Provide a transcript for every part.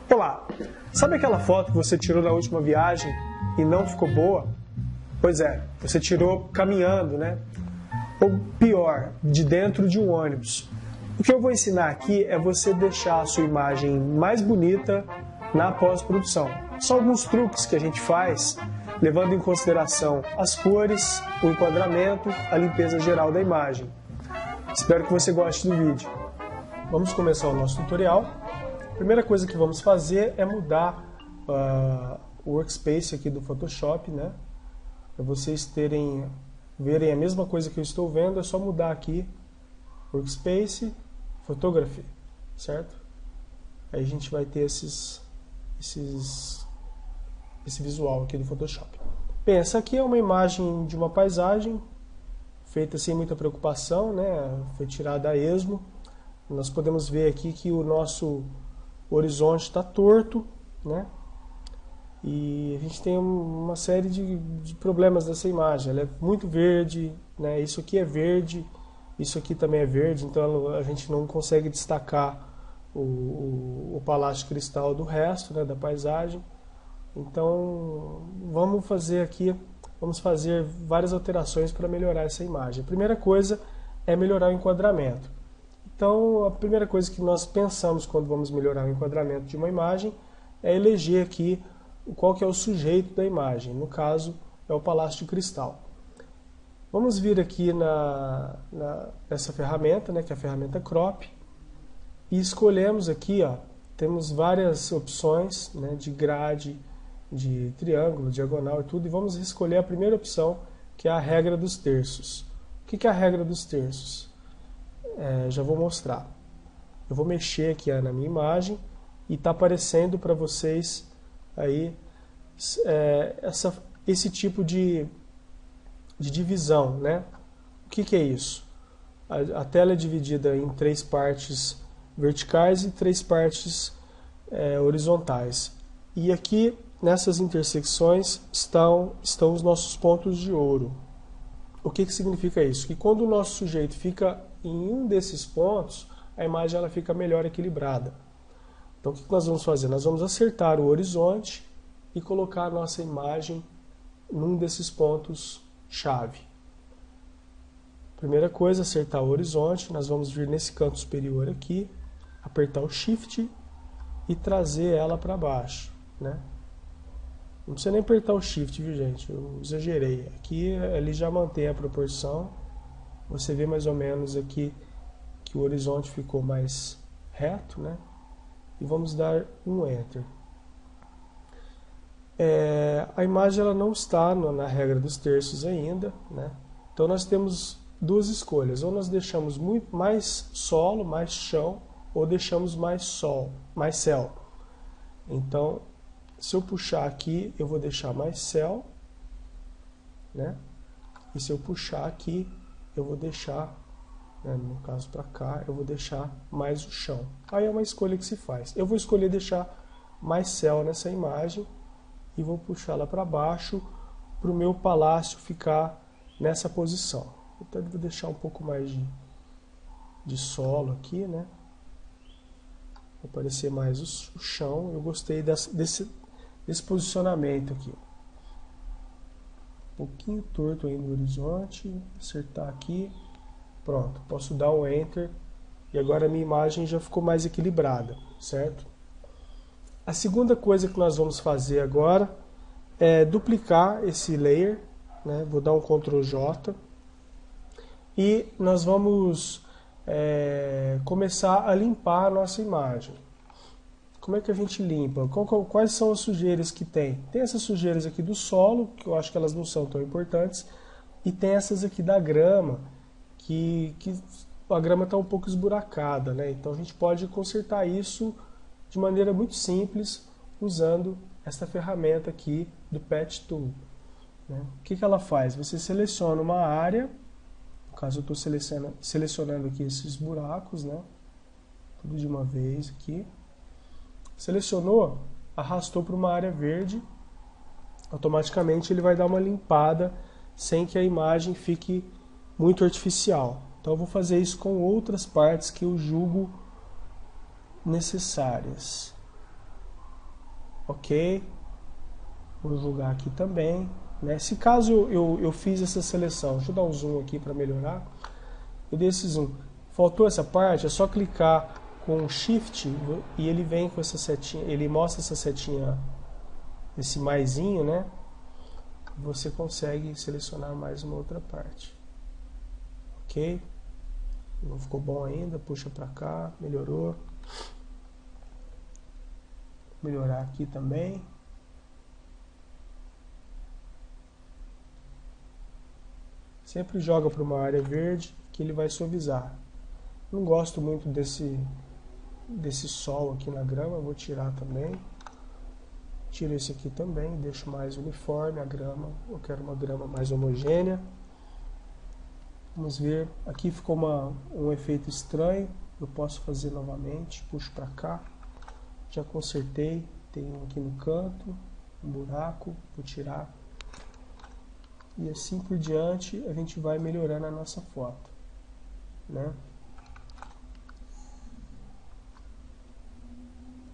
Olá, sabe aquela foto que você tirou na última viagem e não ficou boa? Pois é, você tirou caminhando, né? Ou pior, de dentro de um ônibus. O que eu vou ensinar aqui é você deixar a sua imagem mais bonita na pós-produção. São alguns truques que a gente faz, levando em consideração as cores, o enquadramento, a limpeza geral da imagem. Espero que você goste do vídeo. Vamos começar o nosso tutorial. A primeira coisa que vamos fazer é mudar o workspace aqui do Photoshop, né? Para vocês verem a mesma coisa que eu estou vendo, é só mudar aqui Workspace, Photography, certo? Aí a gente vai ter esse visual aqui do Photoshop. Bem, essa aqui é uma imagem de uma paisagem, feita sem muita preocupação, né? Foi tirada a esmo. Nós podemos ver aqui que o nosso horizonte está torto, né? E a gente tem uma série de problemas dessa imagem. Ela é muito verde, né? Isso aqui é verde, isso aqui também é verde, então a gente não consegue destacar o palácio de cristal do resto, né, da paisagem. Então vamos fazer várias alterações para melhorar essa imagem. A primeira coisa é melhorar o enquadramento. Então a primeira coisa que nós pensamos quando vamos melhorar o enquadramento de uma imagem é eleger aqui qual que é o sujeito da imagem. No caso é o palácio de cristal. Vamos vir aqui nessa ferramenta, né, que é a ferramenta Crop, e escolhemos aqui, ó, temos várias opções, né, de grade, de triângulo, diagonal e tudo, e vamos escolher a primeira opção, que é a regra dos terços. O que é a regra dos terços? Já vou mostrar. Eu vou mexer aqui na minha imagem e está aparecendo para vocês aí esse tipo de divisão, né? O que é isso? A tela é dividida em 3 partes verticais e 3 partes horizontais. E aqui, nessas intersecções, estão os nossos pontos de ouro. O que significa isso? Que quando o nosso sujeito fica em um desses pontos, a imagem ela fica melhor equilibrada. Então o que nós vamos fazer? Nós vamos acertar o horizonte e colocar a nossa imagem num desses pontos chave. Primeira coisa, acertar o horizonte. Nós vamos vir nesse canto superior aqui, apertar o Shift e trazer ela para baixo, né? Não precisa nem apertar o Shift, viu, gente? Eu exagerei. Aqui ele já mantém a proporção. Você vê mais ou menos aqui que o horizonte ficou mais reto, né? E vamos dar um Enter. A imagem ela não está na regra dos terços ainda, né? Então nós temos duas escolhas: ou nós deixamos mais solo, mais chão, ou deixamos mais sol, mais céu. Então, se eu puxar aqui, eu vou deixar mais céu, né? E se eu puxar aqui, eu vou deixar, né, no caso para cá, eu vou deixar mais o chão. Aí é uma escolha que se faz. Eu vou escolher deixar mais céu nessa imagem e vou puxar ela para baixo para o meu palácio ficar nessa posição. Então eu vou deixar um pouco mais de solo aqui, né? Vai aparecer mais o chão. Eu gostei desse posicionamento aqui. Um pouquinho torto ainda o horizonte. Acertar aqui. Pronto, posso dar um Enter. E agora a minha imagem já ficou mais equilibrada, certo? A segunda coisa que nós vamos fazer agora é duplicar esse layer, né? Vou dar um Ctrl J e nós vamos começar a limpar a nossa imagem. Como é que a gente limpa? Quais são as sujeiras que tem? Tem essas sujeiras aqui do solo, que eu acho que elas não são tão importantes, e tem essas aqui da grama, que a grama está um pouco esburacada, né? Então a gente pode consertar isso de maneira muito simples, usando essa ferramenta aqui do Patch Tool, né? O que ela faz? Você seleciona uma área, no caso eu estou selecionando aqui esses buracos, né? Tudo de uma vez aqui. Selecionou, arrastou para uma área verde, automaticamente ele vai dar uma limpada sem que a imagem fique muito artificial. Então eu vou fazer isso com outras partes que eu julgo necessárias. Ok. Vou julgar aqui também, né? Se caso eu fiz essa seleção, deixa eu dar um zoom aqui para melhorar. Eu dei esse zoom. Faltou essa parte, é só clicar com Shift e ele vem com essa setinha, ele mostra essa setinha, esse maisinho, né? Você consegue selecionar mais uma outra parte. Ok? Não ficou bom ainda, puxa para cá, melhorou. Melhorar aqui também. Sempre joga para uma área verde que ele vai suavizar. Não gosto muito desse sol aqui na grama, vou tirar também. Tiro esse aqui também, deixo mais uniforme a grama. Eu quero uma grama mais homogênea. Vamos ver, aqui ficou um efeito estranho. Eu posso fazer novamente, puxo para cá. Já consertei, tem um aqui no canto, um buraco, vou tirar. E assim por diante a gente vai melhorando a nossa foto, né?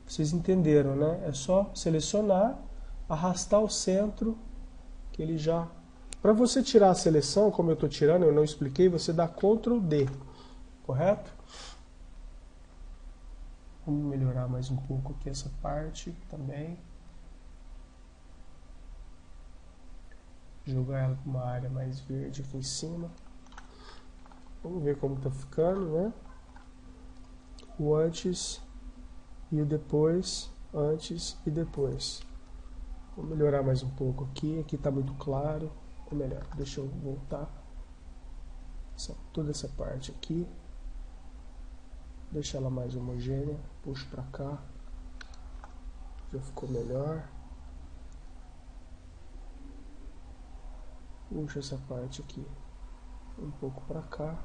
Vocês entenderam, né? É só selecionar, arrastar o centro, que ele já... Para você tirar a seleção, como eu estou tirando, eu não expliquei, você dá Ctrl D, correto? Vamos melhorar mais um pouco aqui essa parte também. Jogar ela para uma área mais verde aqui em cima. Vamos ver como está ficando, né? O antes e o depois, antes e depois. Vou melhorar mais um pouco aqui. Aqui está muito claro. Ou melhor, deixa eu voltar. Toda essa parte aqui. Deixa ela mais homogênea. Puxo para cá. Já ficou melhor. Puxo essa parte aqui um pouco para cá.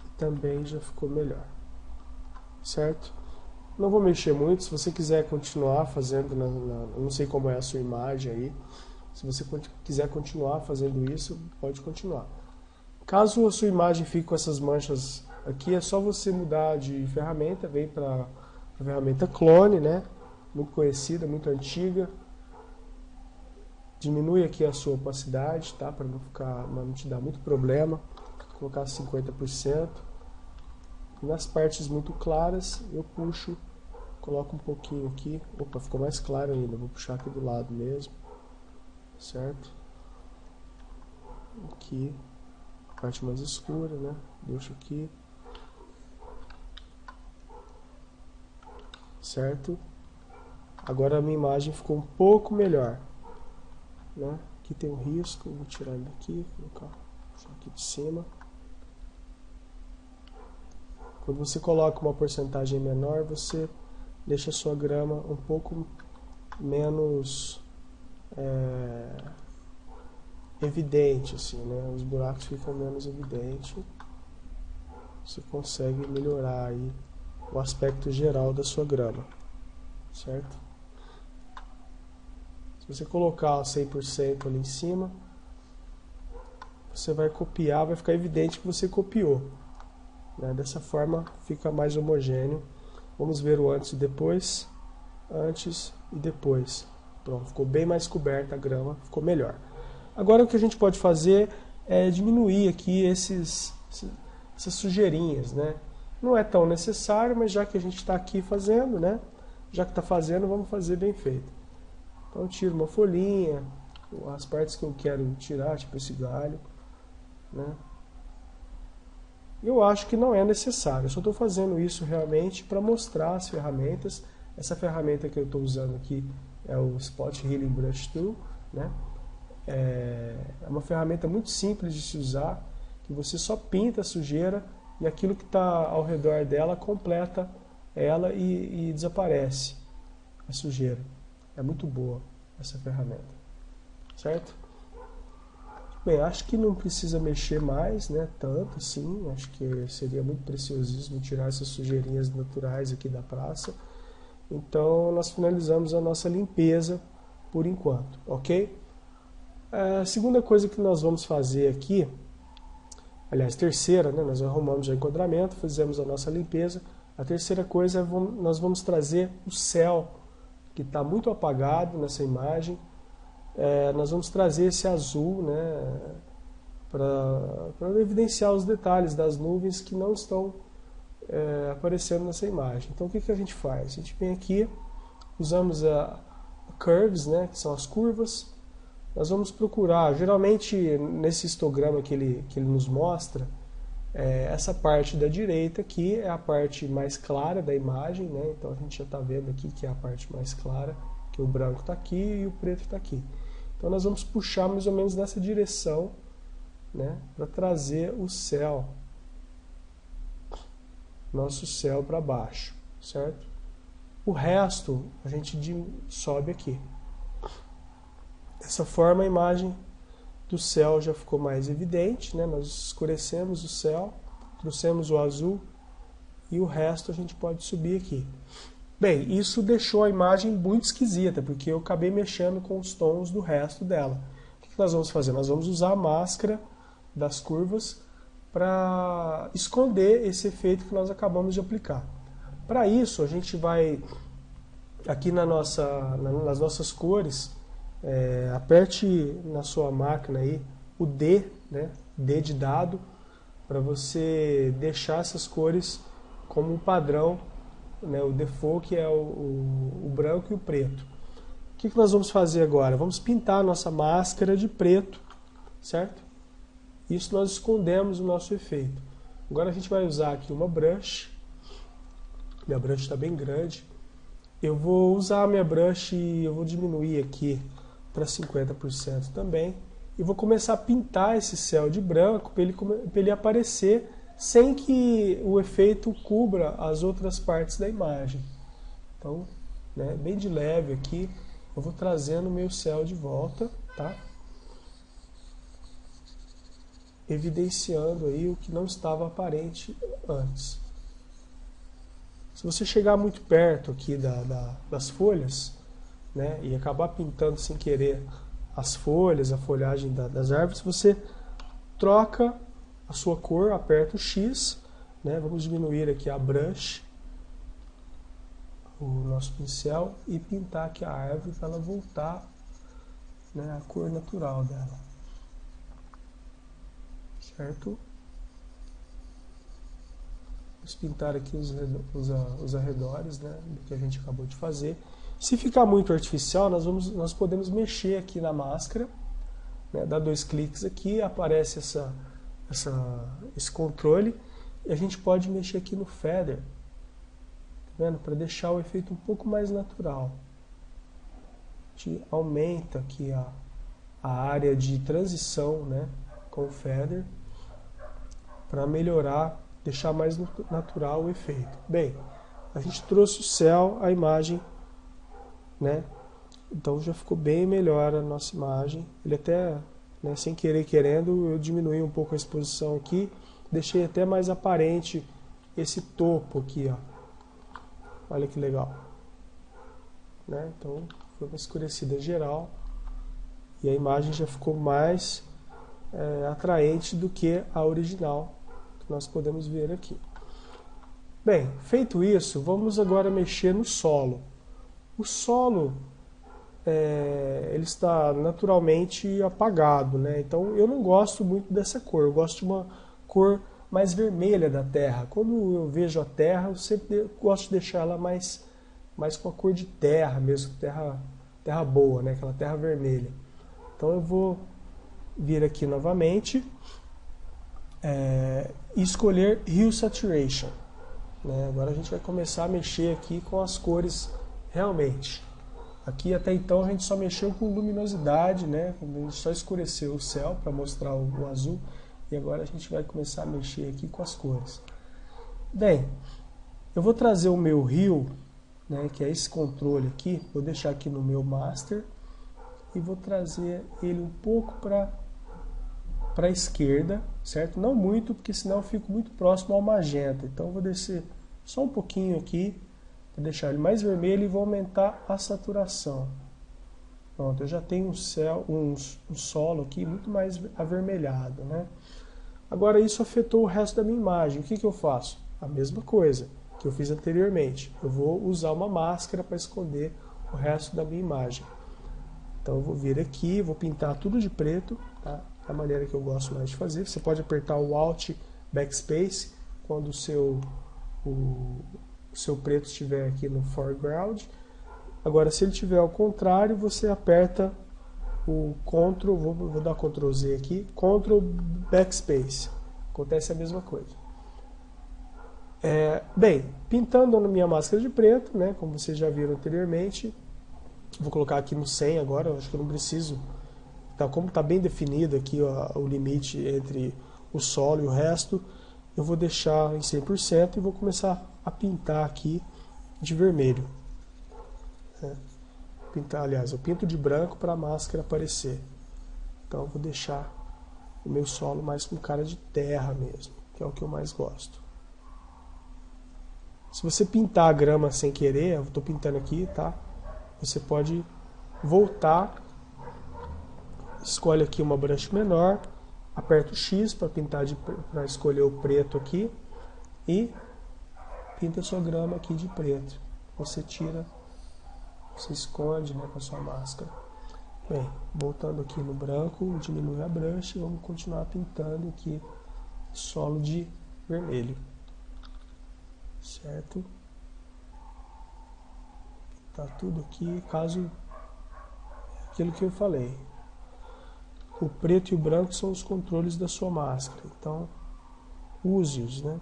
E também já ficou melhor. Certo? Não vou mexer muito. Se você quiser continuar fazendo, eu não sei como é a sua imagem aí. Se você quiser continuar fazendo isso, pode continuar. Caso a sua imagem fique com essas manchas aqui, é só você mudar de ferramenta. Vem para a ferramenta Clone, né? Muito conhecida, muito antiga. Diminui aqui a sua opacidade, tá? Para não te dar muito problema. Vou colocar 50%. Nas partes muito claras, eu puxo, coloco um pouquinho aqui. Opa, ficou mais claro ainda. Vou puxar aqui do lado mesmo. Certo? Aqui, a parte mais escura, né? Deixo aqui. Certo? Agora a minha imagem ficou um pouco melhor. Né? Aqui tem um risco, vou tirar ele daqui, colocar aqui de cima. Quando você coloca uma porcentagem menor, você deixa a sua grama um pouco menos evidente, assim, né? Os buracos ficam menos evidentes. Você consegue melhorar aí o aspecto geral da sua grama, certo? Se você colocar 100% ali em cima, você vai copiar, vai ficar evidente que você copiou, né? Dessa forma fica mais homogêneo. Vamos ver o antes e depois. Antes e depois. Pronto, ficou bem mais coberta a grama, ficou melhor. Agora o que a gente pode fazer é diminuir aqui essas sujeirinhas, né? Não é tão necessário, mas já que a gente está aqui fazendo, né? Já que está fazendo, vamos fazer bem feito. Então eu tiro uma folhinha, as partes que eu quero tirar, tipo esse galho, né? Eu acho que não é necessário, eu só estou fazendo isso realmente para mostrar as ferramentas. Essa ferramenta que eu estou usando aqui é o Spot Healing Brush Tool, né? É uma ferramenta muito simples de se usar, que você só pinta a sujeira e aquilo que está ao redor dela completa ela e desaparece a sujeira. É muito boa essa ferramenta, certo? Bem, acho que não precisa mexer mais, né? Tanto assim, acho que seria muito preciosismo tirar essas sujeirinhas naturais aqui da praça. Então nós finalizamos a nossa limpeza por enquanto, ok? A segunda coisa que nós vamos fazer aqui, aliás, terceira, né? Nós arrumamos o enquadramento, fizemos a nossa limpeza. A terceira coisa é nós vamos trazer o céu que está muito apagado nessa imagem. Nós vamos trazer esse azul, né, para evidenciar os detalhes das nuvens que não estão aparecendo nessa imagem. Então o que a gente faz? A gente vem aqui, usamos a curves, né, que são as curvas. Nós vamos procurar, geralmente nesse histograma que ele nos mostra, essa parte da direita aqui é a parte mais clara da imagem, né? Então a gente já está vendo aqui que é a parte mais clara, que o branco está aqui e o preto está aqui. Então nós vamos puxar mais ou menos nessa direção, né, para trazer o céu, nosso céu para baixo, certo? O resto a gente sobe aqui. Dessa forma a imagem do céu já ficou mais evidente, né? Nós escurecemos o céu, trouxemos o azul e o resto a gente pode subir aqui. Bem, isso deixou a imagem muito esquisita, porque eu acabei mexendo com os tons do resto dela. O que nós vamos fazer? Nós vamos usar a máscara das curvas para esconder esse efeito que nós acabamos de aplicar. Para isso, a gente vai, aqui nas nossas cores, aperte na sua máquina aí o D, né, D de dado, para você deixar essas cores como um padrão, né, o default, que é o branco e o preto. O que nós vamos fazer agora? Vamos pintar a nossa máscara de preto, certo? Isso nós escondemos o nosso efeito. Agora a gente vai usar aqui uma brush. Minha brush está bem grande. Eu vou usar a minha brush e eu vou diminuir aqui para 50% também. E vou começar a pintar esse céu de branco para ele aparecer sem que o efeito cubra as outras partes da imagem. Então, né, bem de leve aqui, eu vou trazendo o meu céu de volta, tá? Evidenciando aí o que não estava aparente antes. Se você chegar muito perto aqui das folhas, né, e acabar pintando sem querer as folhas, a folhagem das árvores, você troca a sua cor, aperta o X, né, vamos diminuir aqui a brush, o nosso pincel, e pintar aqui a árvore para ela voltar, né, a cor natural dela. Certo? Vamos pintar aqui os arredores, né, do que a gente acabou de fazer. Se ficar muito artificial, nós podemos mexer aqui na máscara, né, dar 2 cliques aqui, aparece esse controle, e a gente pode mexer aqui no feather, tá vendo? Para deixar o efeito um pouco mais natural. A gente aumenta aqui a área de transição, né, com o feather, para melhorar, deixar mais natural o efeito. Bem, a gente trouxe o céu, a imagem, né? Então já ficou bem melhor a nossa imagem. Ele até, né, sem querer querendo, eu diminui um pouco a exposição aqui, deixei até mais aparente esse topo aqui, ó. Olha que legal, né? Então foi uma escurecida geral e a imagem já ficou mais atraente do que a original que nós podemos ver aqui. Bem, feito isso, vamos agora mexer no solo. O solo ele está naturalmente apagado, né? Então eu não gosto muito dessa cor, eu gosto de uma cor mais vermelha da terra. Quando eu vejo a terra, eu sempre gosto de deixar ela mais com a cor de terra mesmo, terra boa, né? Aquela terra vermelha. Então eu vou vir aqui novamente e escolher Hue Saturation, né? Agora a gente vai começar a mexer aqui com as cores realmente. Aqui até então a gente só mexeu com luminosidade, né? A gente só escureceu o céu para mostrar o azul, e agora a gente vai começar a mexer aqui com as cores. Bem, eu vou trazer o meu Hue, né, que é esse controle aqui, vou deixar aqui no meu Master e vou trazer ele um pouco para a esquerda, certo? Não muito, porque senão eu fico muito próximo ao magenta. Então eu vou descer só um pouquinho aqui para deixar ele mais vermelho e vou aumentar a saturação. Pronto, eu já tenho um solo aqui muito mais avermelhado, né? Agora isso afetou o resto da minha imagem. O que eu faço? A mesma coisa que eu fiz anteriormente. Eu vou usar uma máscara para esconder o resto da minha imagem. Então eu vou vir aqui, vou pintar tudo de preto, tá? Da maneira que eu gosto mais de fazer. Você pode apertar o Alt Backspace quando o seu preto estiver aqui no foreground. Agora, se ele estiver ao contrário, você aperta o Ctrl, vou dar Ctrl Z aqui, Ctrl Backspace. Acontece a mesma coisa. Bem, pintando na minha máscara de preto, né, como vocês já viram anteriormente, vou colocar aqui no 100 agora, eu acho que eu não preciso, tá, como está bem definido aqui o limite entre o solo e o resto, eu vou deixar em 100% e vou começar a pintar aqui de vermelho. Aliás, eu pinto de branco para a máscara aparecer. Então eu vou deixar o meu solo mais com cara de terra mesmo, que é o que eu mais gosto. Se você pintar a grama sem querer, eu estou pintando aqui, tá? Você pode voltar, escolhe aqui uma brush menor, aperta o X para pintar, para escolher o preto aqui e pinta a sua grama aqui de preto. Você tira, você esconde, né, com a sua máscara. Bem, voltando aqui no branco, diminui a brush e vamos continuar pintando aqui solo de vermelho. Certo? Tá tudo aqui, caso aquilo que eu falei. O preto e o branco são os controles da sua máscara, então use-os, né?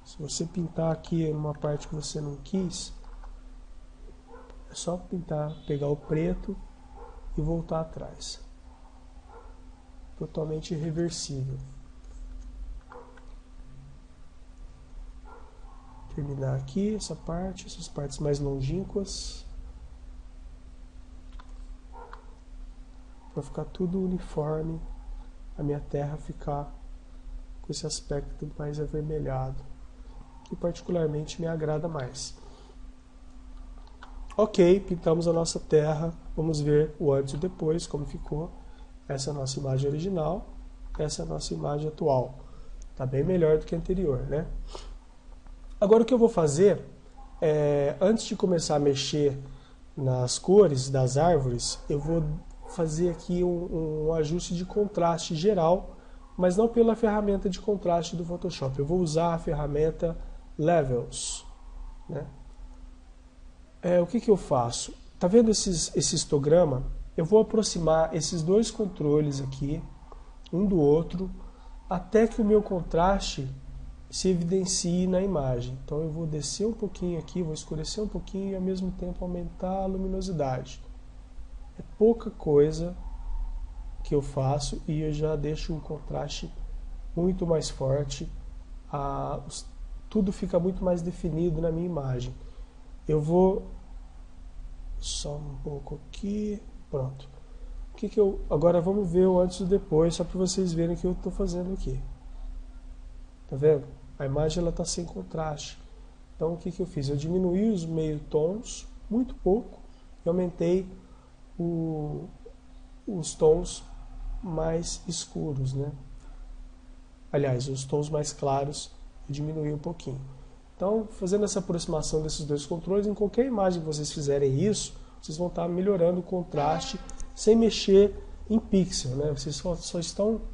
Se você pintar aqui uma parte que você não quis, é só pintar, pegar o preto e voltar atrás. Totalmente reversível. Terminar aqui essa parte, essas partes mais longínquas, para ficar tudo uniforme, a minha terra ficar com esse aspecto mais avermelhado, que particularmente me agrada mais. Ok, pintamos a nossa terra, vamos ver o antes e o depois, como ficou. Essa é a nossa imagem original, essa é a nossa imagem atual. Está bem melhor do que a anterior, né? Agora o que eu vou fazer, antes de começar a mexer nas cores das árvores, eu vou fazer aqui um ajuste de contraste geral, mas não pela ferramenta de contraste do Photoshop. Eu vou usar a ferramenta Levels, né? O que eu faço? Tá vendo esse histograma? Eu vou aproximar esses dois controles aqui, um do outro, até que o meu contraste se evidencie na imagem. Então eu vou descer um pouquinho aqui, vou escurecer um pouquinho e ao mesmo tempo aumentar a luminosidade. É pouca coisa que eu faço e eu já deixo o contraste muito mais forte. Tudo fica muito mais definido na minha imagem. Eu vou só um pouco aqui, pronto. Agora vamos ver o antes e o depois, só para vocês verem o que eu estou fazendo aqui. Tá vendo? A imagem está sem contraste. Então o que eu fiz? Eu diminuí os meio tons, muito pouco, e aumentei os tons mais escuros, né? Aliás, os tons mais claros eu diminuí um pouquinho. Então, fazendo essa aproximação desses dois controles, em qualquer imagem que vocês fizerem isso, vocês vão estar melhorando o contraste sem mexer em pixel, né? Vocês só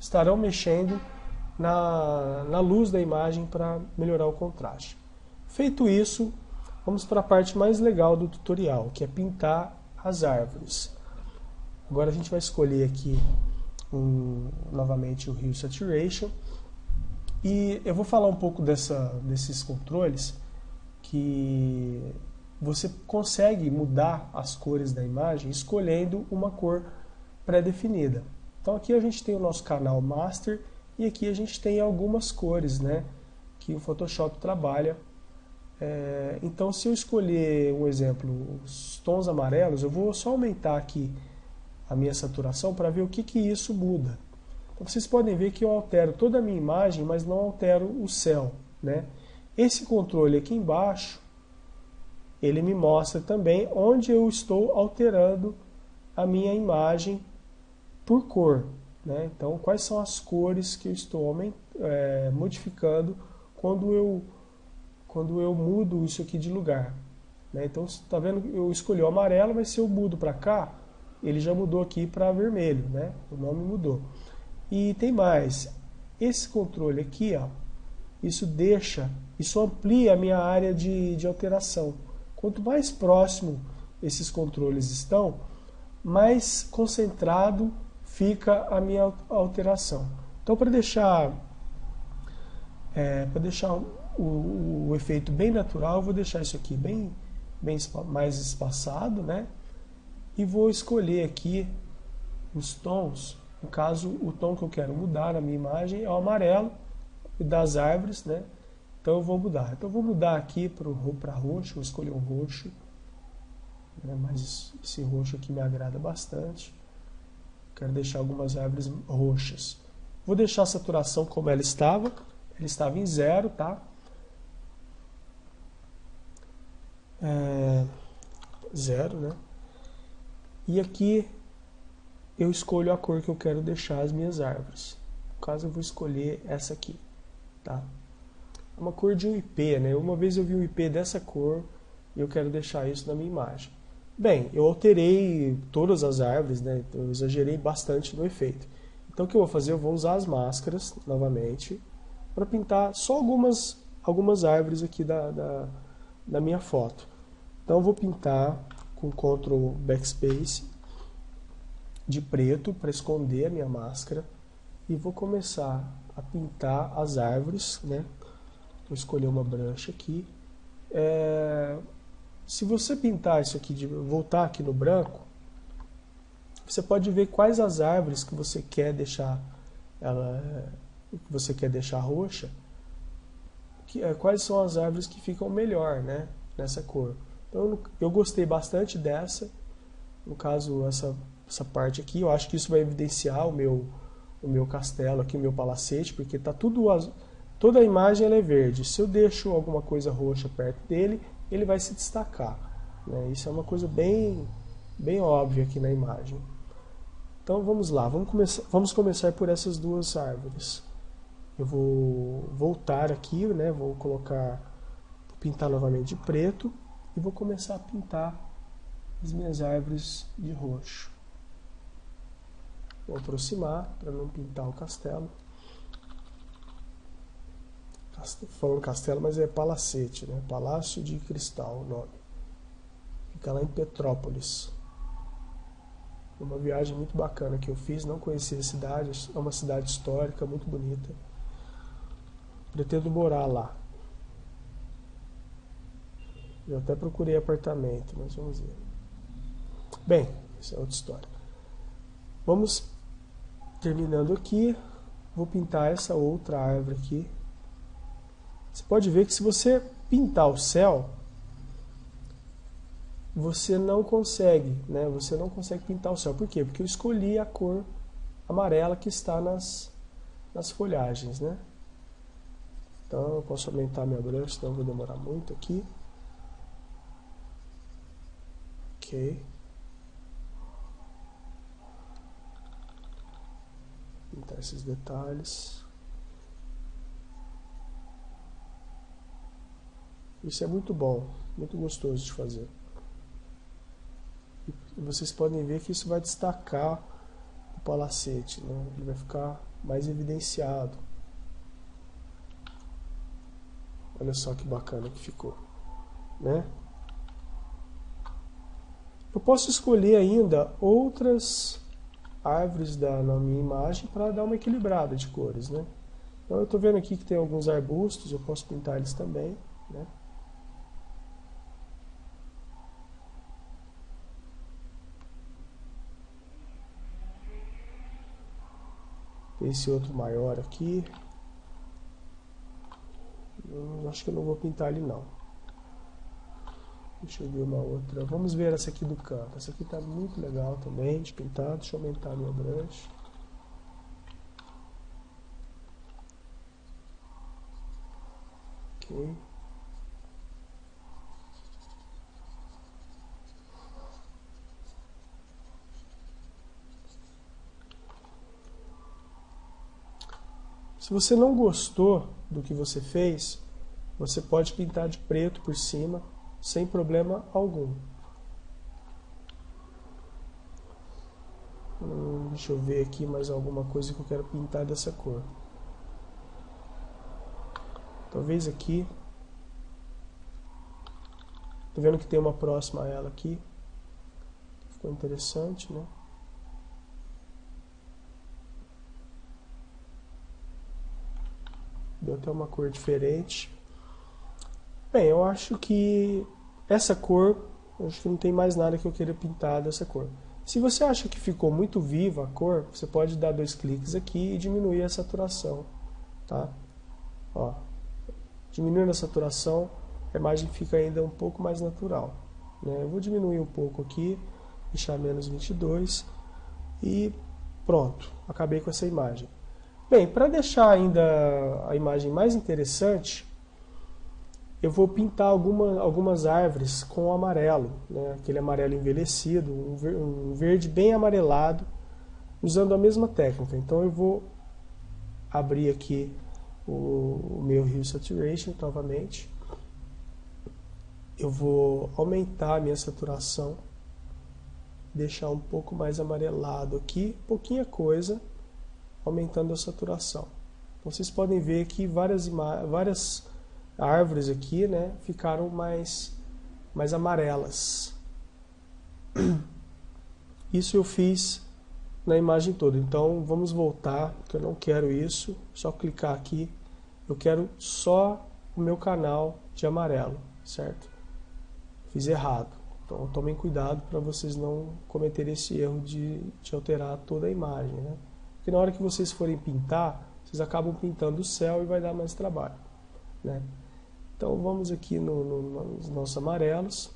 estarão mexendo na luz da imagem para melhorar o contraste. Feito isso, vamos para a parte mais legal do tutorial, que é pintar as árvores. Agora a gente vai escolher aqui novamente o Hue Saturation. E eu vou falar um pouco desses controles que você consegue mudar as cores da imagem escolhendo uma cor pré-definida. Então aqui a gente tem o nosso canal Master e aqui a gente tem algumas cores, né, que o Photoshop trabalha. Então se eu escolher um exemplo, os tons amarelos, eu vou só aumentar aqui a minha saturação para ver o que isso muda. Então vocês podem ver que eu altero toda a minha imagem, mas não altero o céu, né? Esse controle aqui embaixo, ele me mostra também onde eu estou alterando a minha imagem por cor, né? Então quais são as cores que eu estou modificando quando eu mudo isso aqui de lugar, né? Então, tá vendo? Eu escolhi o amarelo, mas se eu mudo para cá, ele já mudou aqui para vermelho, né? O nome mudou. E tem mais. Esse controle aqui, ó, isso amplia a minha área de alteração. Quanto mais próximo esses controles estão, mais concentrado fica a minha alteração. Então, para deixar o efeito bem natural, eu vou deixar isso aqui bem mais espaçado, né? E vou escolher aqui os tons. No caso, o tom que eu quero mudar na minha imagem é o amarelo das árvores, né? Então eu vou mudar. Então eu vou mudar aqui para roxo, vou escolher um roxo, né? Mas esse roxo aqui me agrada bastante. Quero deixar algumas árvores roxas. Vou deixar a saturação como ela estava em 0, tá? 0, né? E aqui eu escolho a cor que eu quero deixar as minhas árvores. No caso, eu vou escolher essa aqui, tá? É uma cor de um IP, né? Uma vez eu vi um IP dessa cor e eu quero deixar isso na minha imagem. Bem, eu alterei todas as árvores, né? Então, eu exagerei bastante no efeito. Então o que eu vou fazer? Eu vou usar as máscaras novamente para pintar só algumas árvores aqui da minha foto. Então eu vou pintar com Ctrl Backspace de preto para esconder a minha máscara e vou começar a pintar as árvores, né? Vou escolher uma brush aqui. Se você pintar isso aqui, voltar aqui no branco, você pode ver quais as árvores que você quer deixar roxa, quais são as árvores que ficam melhor, né, nessa cor. Então eu gostei bastante dessa, no caso essa parte aqui, eu acho que isso vai evidenciar o meu castelo aqui, o meu palacete, porque tá tudo azul, toda a imagem ela é verde. Se eu deixo alguma coisa roxa perto dele, ele vai se destacar, né? Isso é uma coisa bem óbvia aqui na imagem. Então vamos lá, vamos começar por essas duas árvores. Eu vou voltar aqui, né? Vou pintar novamente de preto e vou começar a pintar as minhas árvores de roxo. Vou aproximar para não pintar o castelo. Falando castelo, mas é palacete, né? Palácio de Cristal, o nome. Fica lá em Petrópolis. Uma viagem muito bacana que eu fiz, não conhecia a cidade, é uma cidade histórica, muito bonita. Pretendo morar lá. Eu até procurei apartamento, mas vamos ver. Bem, isso é outra história. Vamos terminando aqui. Vou pintar essa outra árvore aqui. Você pode ver que se você pintar o céu, você não consegue, né? Você não consegue pintar o céu. Por quê? Porque eu escolhi a cor amarela que está nas folhagens, né? Então eu posso aumentar minha brush, senão eu vou demorar muito aqui. Ok. Pintar esses detalhes. Isso é muito bom, muito gostoso de fazer. E vocês podem ver que isso vai destacar o palacete, né? Ele vai ficar mais evidenciado. Olha só que bacana que ficou, né? Eu posso escolher ainda outras árvores na minha imagem para dar uma equilibrada de cores, né? Então eu estou vendo aqui que tem alguns arbustos, eu posso pintar eles também, né? Tem esse outro maior aqui. Eu acho que eu não vou pintar ele não. Deixa eu ver uma outra. Vamos ver essa aqui do canto. Essa aqui está muito legal também de pintar. Deixa eu aumentar a minha brush. Ok. Se você não gostou do que você fez, você pode pintar de preto por cima, sem problema algum. Deixa eu ver aqui mais alguma coisa que eu quero pintar dessa cor. Talvez aqui. Tô vendo que tem uma próxima a ela aqui. Ficou interessante, né? Deu até uma cor diferente. Bem, eu acho que essa cor, eu acho que não tem mais nada que eu queira pintar dessa cor. Se você acha que ficou muito viva a cor, você pode dar 2 cliques aqui e diminuir a saturação, tá? Ó, diminuindo a saturação, a imagem fica ainda um pouco mais natural, né? Eu vou diminuir um pouco aqui, deixar menos 22 e pronto, acabei com essa imagem. Bem, para deixar ainda a imagem mais interessante, eu vou pintar algumas árvores com amarelo, né? Aquele amarelo envelhecido, um verde bem amarelado, usando a mesma técnica. Então eu vou abrir aqui o meu Hue Saturation novamente. Eu vou aumentar a minha saturação, deixar um pouco mais amarelado aqui, pouquinha coisa, aumentando a saturação. Então vocês podem ver que várias árvores aqui, né, ficaram mais amarelas. Isso eu fiz na imagem toda. Então vamos voltar, porque eu não quero isso. Só clicar aqui. Eu quero só o meu canal de amarelo, certo? Fiz errado. Então tomem cuidado para vocês não cometerem esse erro de alterar toda a imagem, né? Porque na hora que vocês forem pintar, vocês acabam pintando o céu e vai dar mais trabalho, né? Então vamos aqui nos nossos amarelos.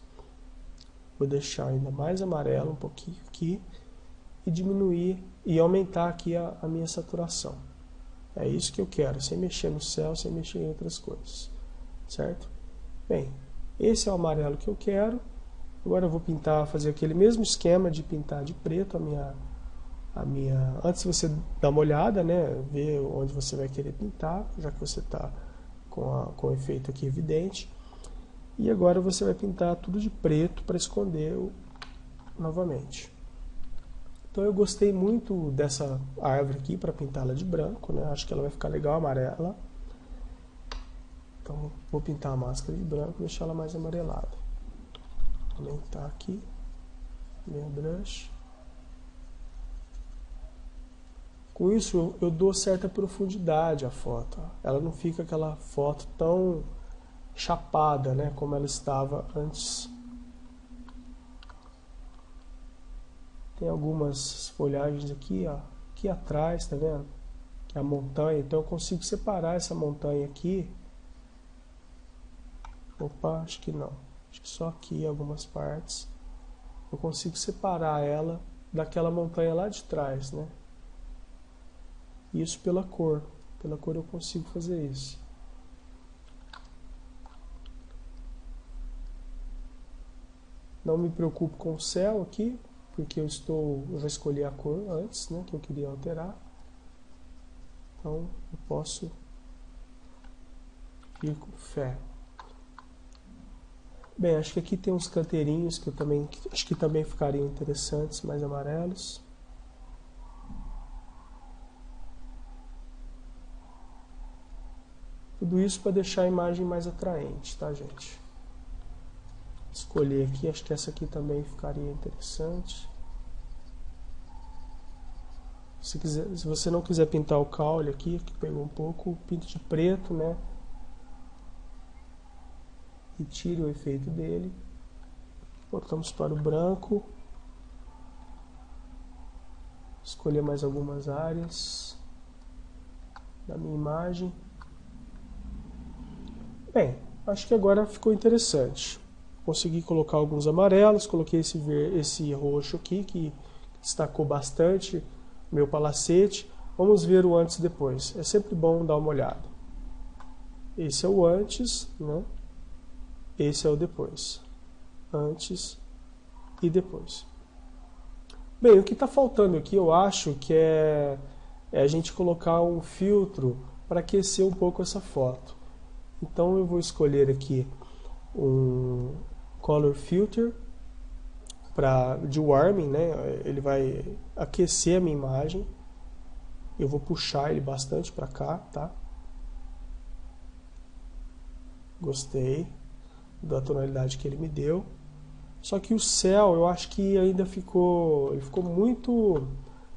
Vou deixar ainda mais amarelo um pouquinho aqui e diminuir e aumentar aqui a minha saturação. É isso que eu quero, sem mexer no céu, sem mexer em outras coisas, certo? Bem, esse é o amarelo que eu quero. Agora eu vou pintar, fazer aquele mesmo esquema de pintar de preto antes você dar uma olhada, né, ver onde você vai querer pintar, já que você está com o efeito aqui evidente. E agora você vai pintar tudo de preto para esconder novamente. Então eu gostei muito dessa árvore aqui para pintá-la de branco, né? Acho que ela vai ficar legal amarela. Então vou pintar a máscara de branco e deixar ela mais amarelada. Vou aumentar aqui meu brush. Com isso eu dou certa profundidade à foto. Ela não fica aquela foto tão chapada, né, como ela estava antes. Tem algumas folhagens aqui, ó, aqui atrás, tá vendo? Que é a montanha. Então eu consigo separar essa montanha aqui. Opa, acho que não. Acho que só aqui algumas partes. Eu consigo separar ela daquela montanha lá de trás, né? Isso pela cor. Pela cor eu consigo fazer isso. Não me preocupo com o céu aqui, porque eu já escolhi a cor antes, né, que eu queria alterar. Então eu posso ir com fé. Bem, acho que aqui tem uns canteirinhos que acho que também ficariam interessantes, mais amarelos. Tudo isso para deixar a imagem mais atraente, tá, gente? Escolher aqui, acho que essa aqui também ficaria interessante. Se você não quiser pintar o caule aqui, que pegou um pouco, pinte de preto, né? E tire o efeito dele. Voltamos para o branco. Escolher mais algumas áreas da minha imagem. Bem, acho que agora ficou interessante. Consegui colocar alguns amarelos, coloquei esse roxo aqui que destacou bastante meu palacete. Vamos ver o antes e depois. É sempre bom dar uma olhada. Esse é o antes, né? Esse é o depois. Antes e depois. Bem, o que está faltando aqui, eu acho que é a gente colocar um filtro para aquecer um pouco essa foto. Então eu vou escolher aqui Color Filter de warming, né? Ele vai aquecer a minha imagem. Eu vou puxar ele bastante para cá, tá? Gostei da tonalidade que ele me deu. Só que o céu, eu acho que ainda ele ficou muito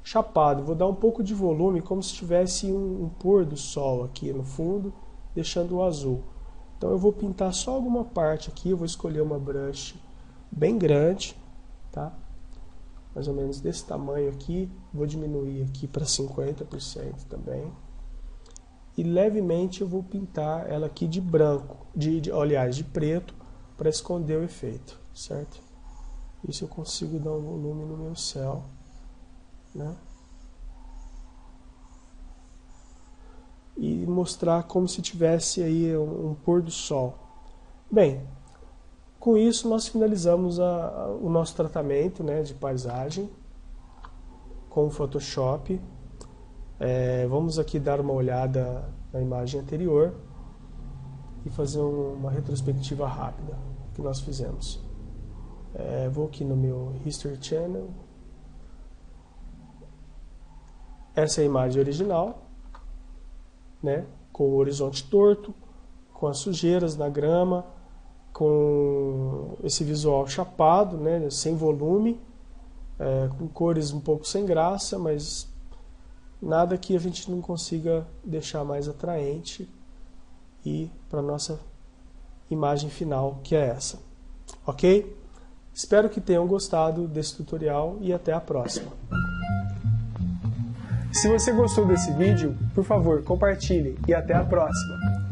chapado. Vou dar um pouco de volume, como se tivesse um pôr do sol aqui no fundo, deixando o azul. Então eu vou pintar só alguma parte aqui. Eu vou escolher uma brush bem grande, tá? Mais ou menos desse tamanho aqui. Vou diminuir aqui para 50% também. E levemente eu vou pintar ela aqui de branco, aliás, de preto, para esconder o efeito, certo? Isso eu consigo dar um volume no meu céu, né? E mostrar como se tivesse aí um pôr do sol. Bem, com isso nós finalizamos o nosso tratamento, né, de paisagem com o Photoshop. Vamos aqui dar uma olhada na imagem anterior e fazer uma retrospectiva rápida que nós fizemos. Vou aqui no meu History Channel. Essa é a imagem original, né, com o horizonte torto, com as sujeiras na grama, com esse visual chapado, né, sem volume, com cores um pouco sem graça, mas nada que a gente não consiga deixar mais atraente e para a nossa imagem final, que é essa. Ok? Espero que tenham gostado desse tutorial e até a próxima. Se você gostou desse vídeo, por favor, compartilhe e até a próxima.